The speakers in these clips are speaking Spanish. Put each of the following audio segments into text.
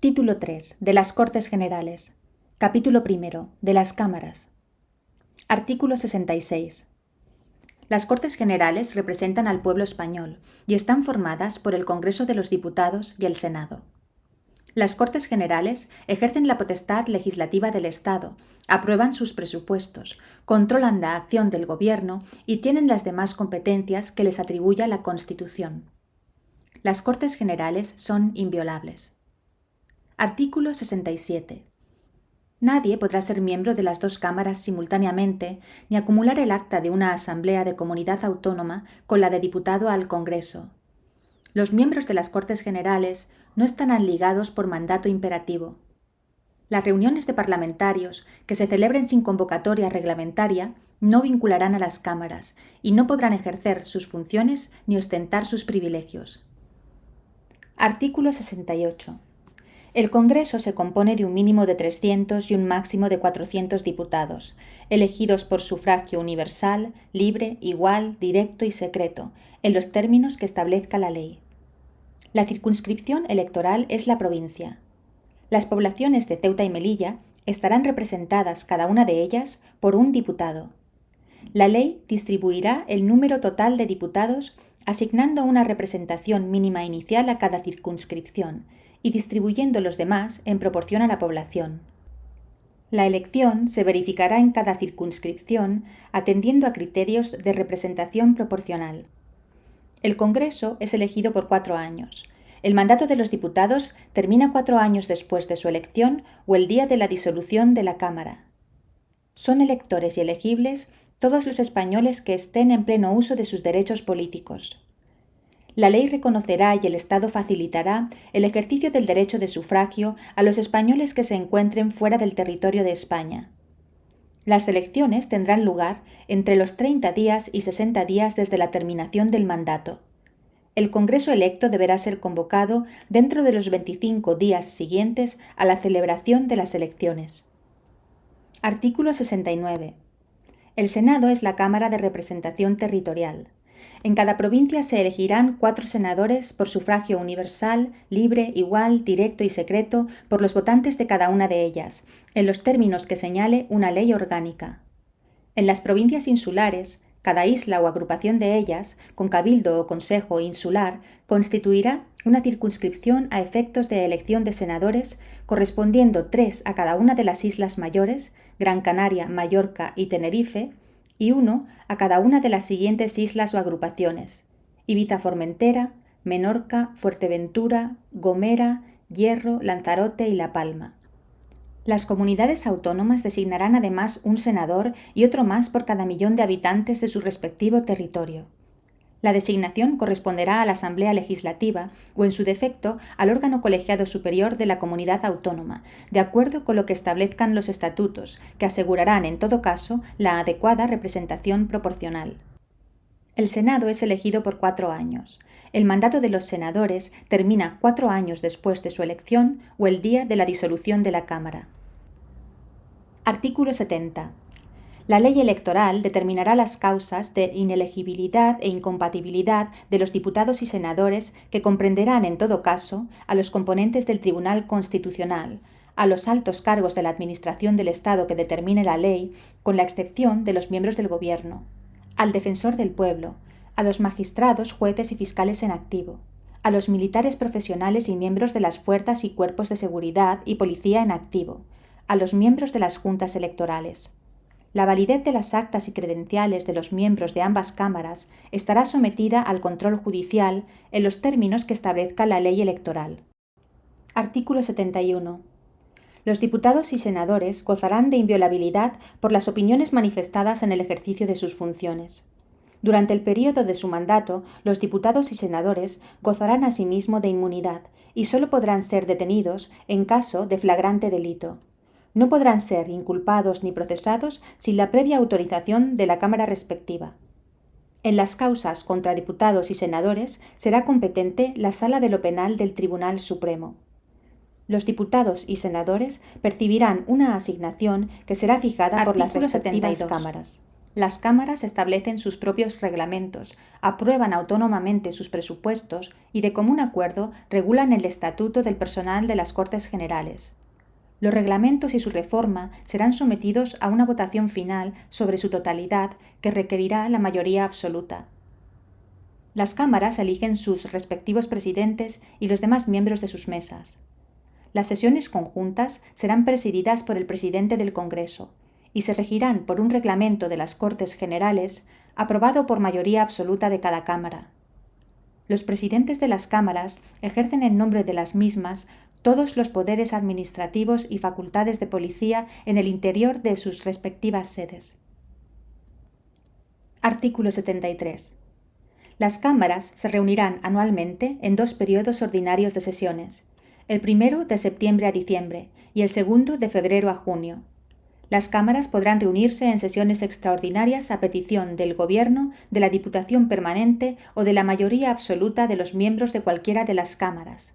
Título 3. De las Cortes Generales. Capítulo 1. De las Cámaras. Artículo 66. Las Cortes Generales representan al pueblo español y están formadas por el Congreso de los Diputados y el Senado. Las Cortes Generales ejercen la potestad legislativa del Estado, aprueban sus presupuestos, controlan la acción del Gobierno y tienen las demás competencias que les atribuya la Constitución. Las Cortes Generales son inviolables. Artículo 67. Nadie podrá ser miembro de las dos cámaras simultáneamente ni acumular el acta de una asamblea de comunidad autónoma con la de diputado al Congreso. Los miembros de las Cortes Generales no estarán ligados por mandato imperativo. Las reuniones de parlamentarios que se celebren sin convocatoria reglamentaria no vincularán a las cámaras y no podrán ejercer sus funciones ni ostentar sus privilegios. Artículo 68. El Congreso se compone de un mínimo de 300 y un máximo de 400 diputados, elegidos por sufragio universal, libre, igual, directo y secreto, en los términos que establezca la ley. La circunscripción electoral es la provincia. Las poblaciones de Ceuta y Melilla estarán representadas cada una de ellas por un diputado. La ley distribuirá el número total de diputados asignando una representación mínima inicial a cada circunscripción y distribuyendo los demás en proporción a la población. La elección se verificará en cada circunscripción atendiendo a criterios de representación proporcional. El Congreso es elegido por 4 años. El mandato de los diputados termina 4 años después de su elección o el día de la disolución de la Cámara. Son electores y elegibles todos los españoles que estén en pleno uso de sus derechos políticos. La ley reconocerá y el Estado facilitará el ejercicio del derecho de sufragio a los españoles que se encuentren fuera del territorio de España. Las elecciones tendrán lugar entre los 30 días y 60 días desde la terminación del mandato. El Congreso electo deberá ser convocado dentro de los 25 días siguientes a la celebración de las elecciones. Artículo 69. El Senado es la Cámara de Representación Territorial. En cada provincia se elegirán 4 senadores por sufragio universal, libre, igual, directo y secreto por los votantes de cada una de ellas, en los términos que señale una ley orgánica. En las provincias insulares, cada isla o agrupación de ellas, con cabildo o consejo insular, constituirá una circunscripción a efectos de elección de senadores, correspondiendo 3 a cada una de las islas mayores, Gran Canaria, Mallorca y Tenerife, y 1 a cada una de las siguientes islas o agrupaciones: Ibiza-Formentera, Menorca, Fuerteventura, Gomera, Hierro, Lanzarote y La Palma. Las comunidades autónomas designarán además un senador y otro más por cada millón de habitantes de su respectivo territorio. La designación corresponderá a la Asamblea Legislativa o, en su defecto, al órgano colegiado superior de la comunidad autónoma, de acuerdo con lo que establezcan los estatutos, que asegurarán, en todo caso, la adecuada representación proporcional. El Senado es elegido por 4 años. El mandato de los senadores termina 4 años después de su elección o el día de la disolución de la Cámara. Artículo 70. La ley electoral determinará las causas de inelegibilidad e incompatibilidad de los diputados y senadores, que comprenderán, en todo caso, a los componentes del Tribunal Constitucional, a los altos cargos de la Administración del Estado que determine la ley, con la excepción de los miembros del Gobierno, al Defensor del Pueblo, a los magistrados, jueces y fiscales en activo, a los militares profesionales y miembros de las fuerzas y cuerpos de seguridad y policía en activo, a los miembros de las juntas electorales. La validez de las actas y credenciales de los miembros de ambas cámaras estará sometida al control judicial en los términos que establezca la ley electoral. Artículo 71. Los diputados y senadores gozarán de inviolabilidad por las opiniones manifestadas en el ejercicio de sus funciones. Durante el período de su mandato, los diputados y senadores gozarán asimismo de inmunidad y solo podrán ser detenidos en caso de flagrante delito. No podrán ser inculpados ni procesados sin la previa autorización de la Cámara respectiva. En las causas contra diputados y senadores será competente la Sala de lo Penal del Tribunal Supremo. Los diputados y senadores percibirán una asignación que será fijada por las respectivas cámaras. Las cámaras establecen sus propios reglamentos, aprueban autónomamente sus presupuestos y de común acuerdo regulan el estatuto del personal de las Cortes Generales. Los reglamentos y su reforma serán sometidos a una votación final sobre su totalidad que requerirá la mayoría absoluta. Las cámaras eligen sus respectivos presidentes y los demás miembros de sus mesas. Las sesiones conjuntas serán presididas por el presidente del Congreso y se regirán por un reglamento de las Cortes Generales aprobado por mayoría absoluta de cada cámara. Los presidentes de las cámaras ejercen en nombre de las mismas todos los poderes administrativos y facultades de policía en el interior de sus respectivas sedes. Artículo 73. Las cámaras se reunirán anualmente en 2 periodos ordinarios de sesiones, el primero de septiembre a diciembre y el segundo de febrero a junio. Las cámaras podrán reunirse en sesiones extraordinarias a petición del Gobierno, de la Diputación Permanente o de la mayoría absoluta de los miembros de cualquiera de las cámaras.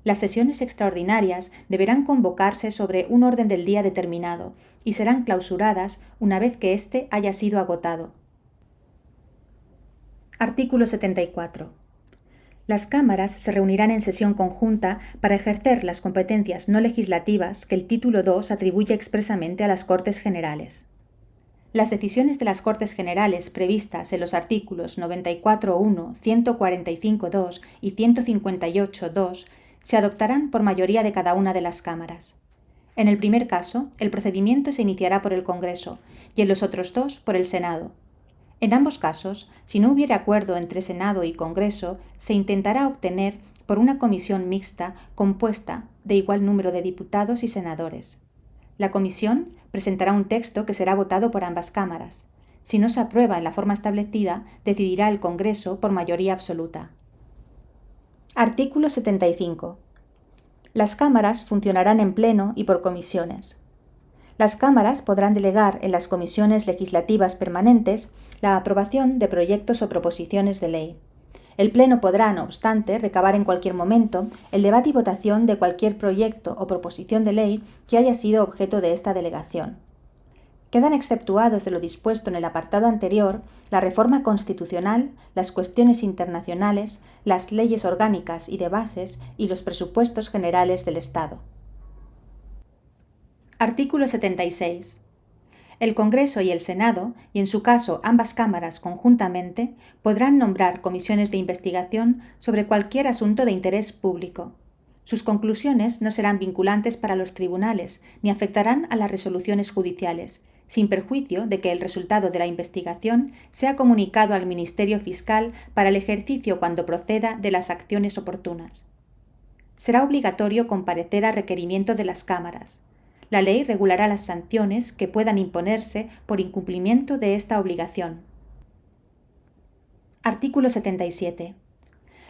Las sesiones extraordinarias deberán convocarse sobre un orden del día determinado y serán clausuradas una vez que éste haya sido agotado. Artículo 74. Las cámaras se reunirán en sesión conjunta para ejercer las competencias no legislativas que el título 2 atribuye expresamente a las Cortes Generales. Las decisiones de las Cortes Generales previstas en los artículos 94.1, 145.2 y 158.2 se adoptarán por mayoría de cada una de las cámaras. En el primer caso, el procedimiento se iniciará por el Congreso y en los otros dos por el Senado. En ambos casos, si no hubiere acuerdo entre Senado y Congreso, se intentará obtener por una comisión mixta compuesta de igual número de diputados y senadores. La comisión presentará un texto que será votado por ambas cámaras. Si no se aprueba en la forma establecida, decidirá el Congreso por mayoría absoluta. Artículo 75. Las cámaras funcionarán en pleno y por comisiones. Las cámaras podrán delegar en las comisiones legislativas permanentes la aprobación de proyectos o proposiciones de ley. El Pleno podrá, no obstante, recabar en cualquier momento el debate y votación de cualquier proyecto o proposición de ley que haya sido objeto de esta delegación. Quedan exceptuados de lo dispuesto en el apartado anterior la reforma constitucional, las cuestiones internacionales, las leyes orgánicas y de bases y los presupuestos generales del Estado. Artículo 76. El Congreso y el Senado, y en su caso ambas cámaras conjuntamente, podrán nombrar comisiones de investigación sobre cualquier asunto de interés público. Sus conclusiones no serán vinculantes para los tribunales ni afectarán a las resoluciones judiciales, sin perjuicio de que el resultado de la investigación sea comunicado al Ministerio Fiscal para el ejercicio cuando proceda de las acciones oportunas. Será obligatorio comparecer a requerimiento de las cámaras. La ley regulará las sanciones que puedan imponerse por incumplimiento de esta obligación. Artículo 77.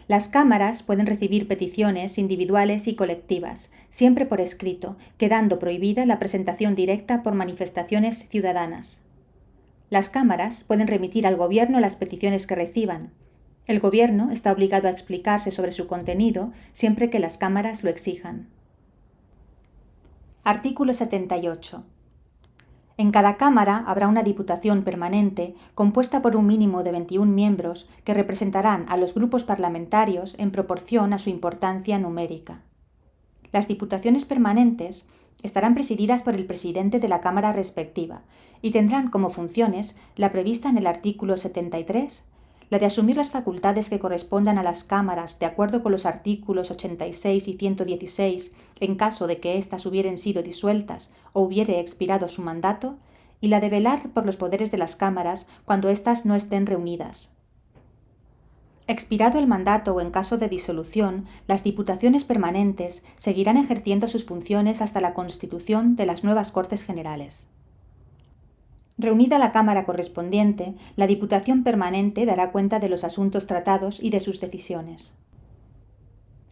Las cámaras pueden recibir peticiones individuales y colectivas, siempre por escrito, quedando prohibida la presentación directa por manifestaciones ciudadanas. Las cámaras pueden remitir al Gobierno las peticiones que reciban. El Gobierno está obligado a explicarse sobre su contenido siempre que las cámaras lo exijan. Artículo 78. En cada cámara habrá una diputación permanente compuesta por un mínimo de 21 miembros que representarán a los grupos parlamentarios en proporción a su importancia numérica. Las diputaciones permanentes estarán presididas por el presidente de la cámara respectiva y tendrán como funciones la prevista en el artículo 73, la de asumir las facultades que correspondan a las cámaras de acuerdo con los artículos 86 y 116 en caso de que éstas hubieren sido disueltas o hubiere expirado su mandato, y la de velar por los poderes de las cámaras cuando éstas no estén reunidas. Expirado el mandato o en caso de disolución, las diputaciones permanentes seguirán ejerciendo sus funciones hasta la constitución de las nuevas Cortes Generales. Reunida la Cámara correspondiente, la Diputación Permanente dará cuenta de los asuntos tratados y de sus decisiones.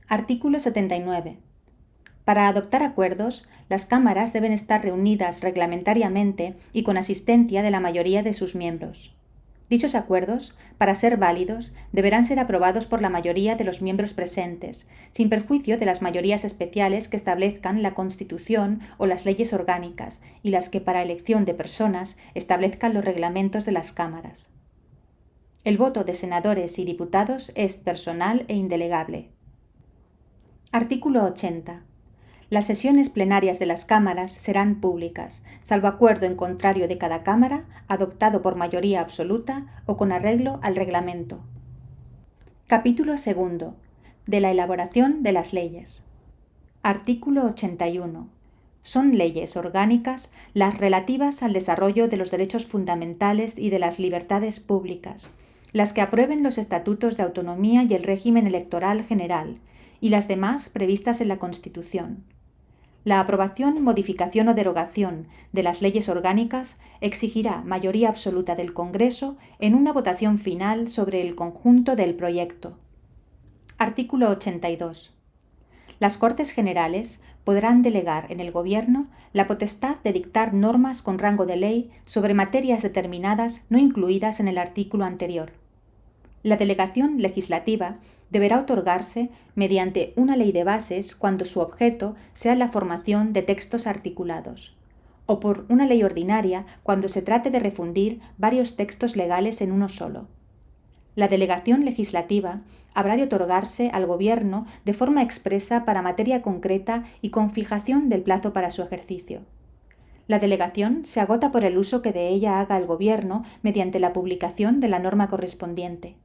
Artículo 79. Para adoptar acuerdos, las cámaras deben estar reunidas reglamentariamente y con asistencia de la mayoría de sus miembros. Dichos acuerdos, para ser válidos, deberán ser aprobados por la mayoría de los miembros presentes, sin perjuicio de las mayorías especiales que establezcan la Constitución o las leyes orgánicas y las que para elección de personas establezcan los reglamentos de las cámaras. El voto de senadores y diputados es personal e indelegable. Artículo 80. Las sesiones plenarias de las cámaras serán públicas, salvo acuerdo en contrario de cada cámara, adoptado por mayoría absoluta o con arreglo al reglamento. Capítulo 2. De la elaboración de las leyes. Artículo 81. Son leyes orgánicas las relativas al desarrollo de los derechos fundamentales y de las libertades públicas, las que aprueben los estatutos de autonomía y el régimen electoral general, y las demás previstas en la Constitución. La aprobación, modificación o derogación de las leyes orgánicas exigirá mayoría absoluta del Congreso en una votación final sobre el conjunto del proyecto. Artículo 82. Las Cortes Generales podrán delegar en el Gobierno la potestad de dictar normas con rango de ley sobre materias determinadas no incluidas en el artículo anterior. La delegación legislativa deberá otorgarse mediante una ley de bases cuando su objeto sea la formación de textos articulados, o por una ley ordinaria cuando se trate de refundir varios textos legales en uno solo. La delegación legislativa habrá de otorgarse al Gobierno de forma expresa para materia concreta y con fijación del plazo para su ejercicio. La delegación se agota por el uso que de ella haga el Gobierno mediante la publicación de la norma correspondiente.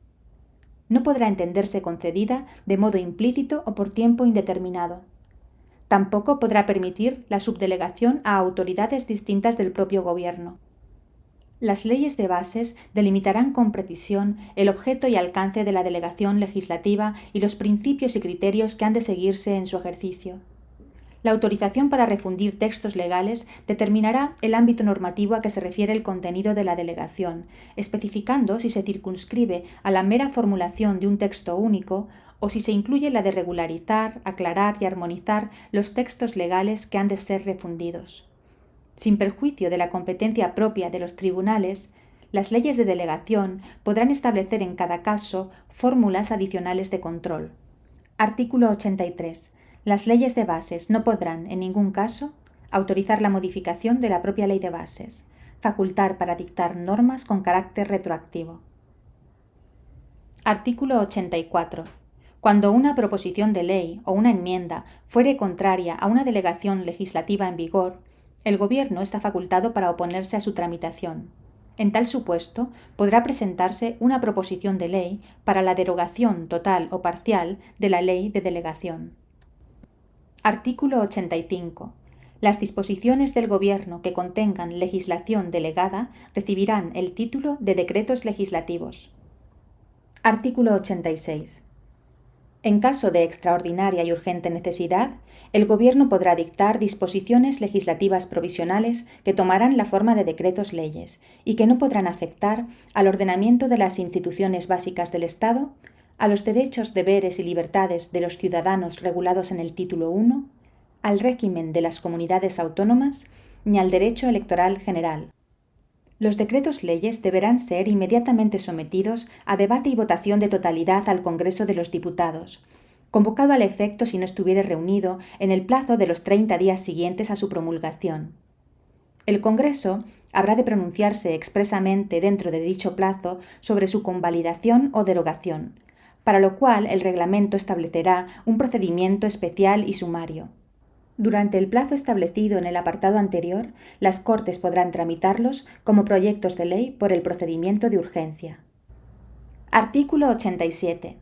No podrá entenderse concedida de modo implícito o por tiempo indeterminado. Tampoco podrá permitir la subdelegación a autoridades distintas del propio Gobierno. Las leyes de bases delimitarán con precisión el objeto y alcance de la delegación legislativa y los principios y criterios que han de seguirse en su ejercicio. La autorización para refundir textos legales determinará el ámbito normativo a que se refiere el contenido de la delegación, especificando si se circunscribe a la mera formulación de un texto único o si se incluye la de regularizar, aclarar y armonizar los textos legales que han de ser refundidos. Sin perjuicio de la competencia propia de los tribunales, las leyes de delegación podrán establecer en cada caso fórmulas adicionales de control. Artículo 83. Las leyes de bases no podrán, en ningún caso, autorizar la modificación de la propia ley de bases, facultar para dictar normas con carácter retroactivo. Artículo 84. Cuando una proposición de ley o una enmienda fuere contraria a una delegación legislativa en vigor, el Gobierno está facultado para oponerse a su tramitación. En tal supuesto, podrá presentarse una proposición de ley para la derogación total o parcial de la ley de delegación. Artículo 85. Las disposiciones del Gobierno que contengan legislación delegada recibirán el título de decretos legislativos. Artículo 86. En caso de extraordinaria y urgente necesidad, el Gobierno podrá dictar disposiciones legislativas provisionales que tomarán la forma de decretos leyes y que no podrán afectar al ordenamiento de las instituciones básicas del Estado, a los derechos, deberes y libertades de los ciudadanos regulados en el título 1, al régimen de las comunidades autónomas, ni al derecho electoral general. Los decretos leyes deberán ser inmediatamente sometidos a debate y votación de totalidad al Congreso de los Diputados, convocado al efecto si no estuviere reunido en el plazo de los 30 días siguientes a su promulgación. El Congreso habrá de pronunciarse expresamente dentro de dicho plazo sobre su convalidación o derogación, para lo cual el reglamento establecerá un procedimiento especial y sumario. Durante el plazo establecido en el apartado anterior, las Cortes podrán tramitarlos como proyectos de ley por el procedimiento de urgencia. Artículo 87.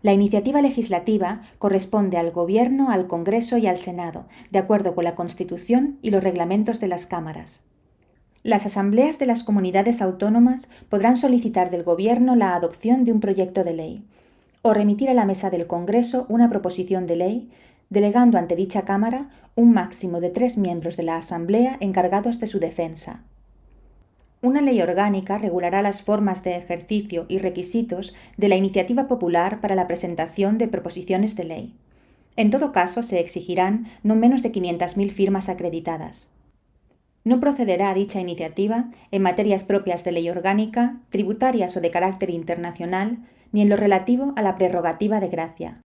La iniciativa legislativa corresponde al Gobierno, al Congreso y al Senado, de acuerdo con la Constitución y los reglamentos de las cámaras. Las asambleas de las comunidades autónomas podrán solicitar del Gobierno la adopción de un proyecto de ley, o remitir a la mesa del Congreso una proposición de ley, delegando ante dicha Cámara un máximo de 3 miembros de la Asamblea encargados de su defensa. Una ley orgánica regulará las formas de ejercicio y requisitos de la iniciativa popular para la presentación de proposiciones de ley. En todo caso, se exigirán no menos de 500.000 firmas acreditadas. No procederá dicha iniciativa en materias propias de ley orgánica, tributarias o de carácter internacional, ni en lo relativo a la prerrogativa de gracia.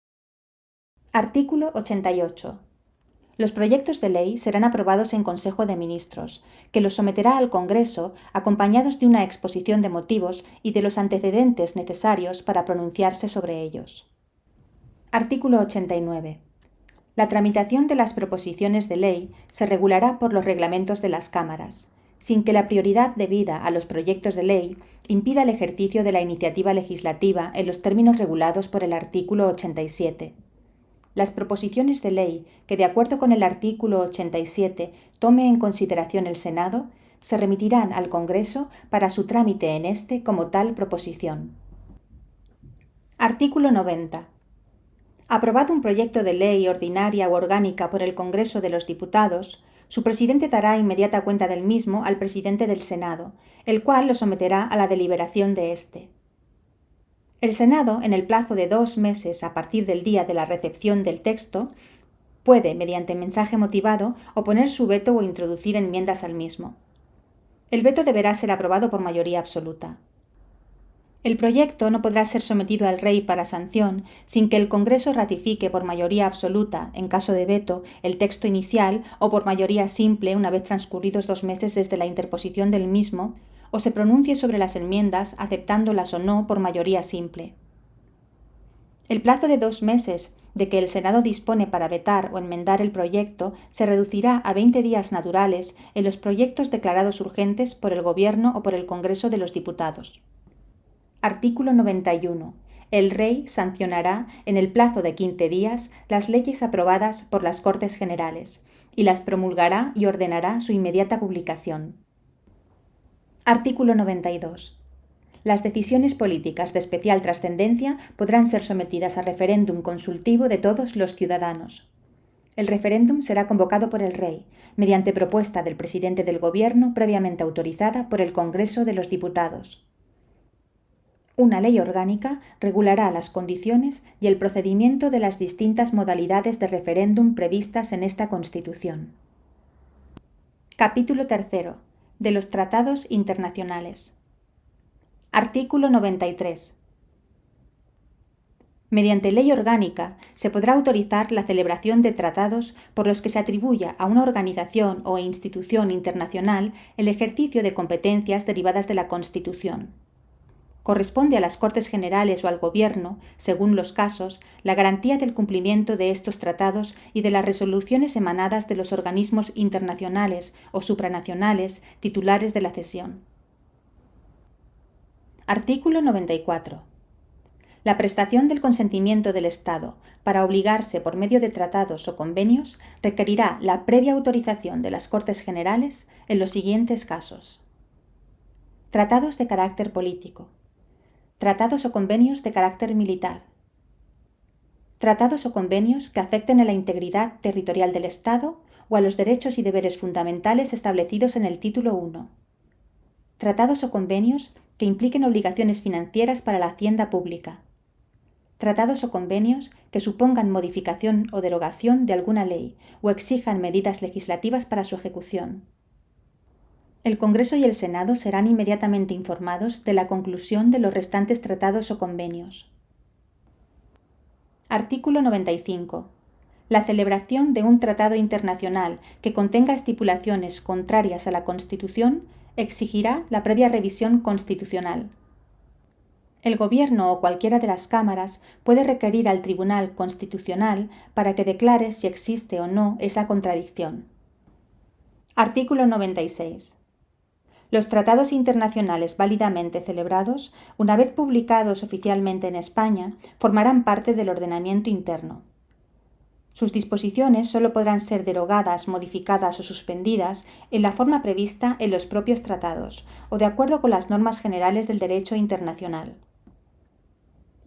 Artículo 88. Los proyectos de ley serán aprobados en Consejo de Ministros, que los someterá al Congreso acompañados de una exposición de motivos y de los antecedentes necesarios para pronunciarse sobre ellos. Artículo 89. La tramitación de las proposiciones de ley se regulará por los reglamentos de las cámaras, sin que la prioridad debida a los proyectos de ley impida el ejercicio de la iniciativa legislativa en los términos regulados por el artículo 87. Las proposiciones de ley que, de acuerdo con el artículo 87, tome en consideración el Senado, se remitirán al Congreso para su trámite en este como tal proposición. Artículo 90. Aprobado un proyecto de ley ordinaria o orgánica por el Congreso de los Diputados, su presidente dará inmediata cuenta del mismo al presidente del Senado, el cual lo someterá a la deliberación de éste. El Senado, en el plazo de 2 meses a partir del día de la recepción del texto, puede, mediante mensaje motivado, oponer su veto o introducir enmiendas al mismo. El veto deberá ser aprobado por mayoría absoluta. El proyecto no podrá ser sometido al Rey para sanción sin que el Congreso ratifique por mayoría absoluta, en caso de veto, el texto inicial o por mayoría simple una vez transcurridos 2 meses desde la interposición del mismo, o se pronuncie sobre las enmiendas aceptándolas o no por mayoría simple. El plazo de 2 meses de que el Senado dispone para vetar o enmendar el proyecto se reducirá a 20 días naturales en los proyectos declarados urgentes por el Gobierno o por el Congreso de los Diputados. Artículo 91. El Rey sancionará en el plazo de 15 días las leyes aprobadas por las Cortes Generales y las promulgará y ordenará su inmediata publicación. Artículo 92. Las decisiones políticas de especial trascendencia podrán ser sometidas a referéndum consultivo de todos los ciudadanos. El referéndum será convocado por el Rey, mediante propuesta del presidente del Gobierno previamente autorizada por el Congreso de los Diputados. Una ley orgánica regulará las condiciones y el procedimiento de las distintas modalidades de referéndum previstas en esta Constitución. Capítulo 3. De los tratados internacionales. Artículo 93. Mediante ley orgánica se podrá autorizar la celebración de tratados por los que se atribuya a una organización o institución internacional el ejercicio de competencias derivadas de la Constitución. Corresponde a las Cortes Generales o al Gobierno, según los casos, la garantía del cumplimiento de estos tratados y de las resoluciones emanadas de los organismos internacionales o supranacionales titulares de la cesión. Artículo 94. La prestación del consentimiento del Estado para obligarse por medio de tratados o convenios requerirá la previa autorización de las Cortes Generales en los siguientes casos. Tratados de carácter político. Tratados o convenios de carácter militar. Tratados o convenios que afecten a la integridad territorial del Estado o a los derechos y deberes fundamentales establecidos en el Título I. Tratados o convenios que impliquen obligaciones financieras para la hacienda pública. Tratados o convenios que supongan modificación o derogación de alguna ley o exijan medidas legislativas para su ejecución. El Congreso y el Senado serán inmediatamente informados de la conclusión de los restantes tratados o convenios. Artículo 95. La celebración de un tratado internacional que contenga estipulaciones contrarias a la Constitución exigirá la previa revisión constitucional. El Gobierno o cualquiera de las cámaras puede requerir al Tribunal Constitucional para que declare si existe o no esa contradicción. Artículo 96. Los tratados internacionales válidamente celebrados, una vez publicados oficialmente en España, formarán parte del ordenamiento interno. Sus disposiciones solo podrán ser derogadas, modificadas o suspendidas en la forma prevista en los propios tratados o de acuerdo con las normas generales del derecho internacional.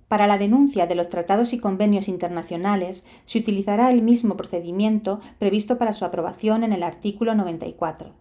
Para la denuncia de los tratados y convenios internacionales se utilizará el mismo procedimiento previsto para su aprobación en el artículo 94.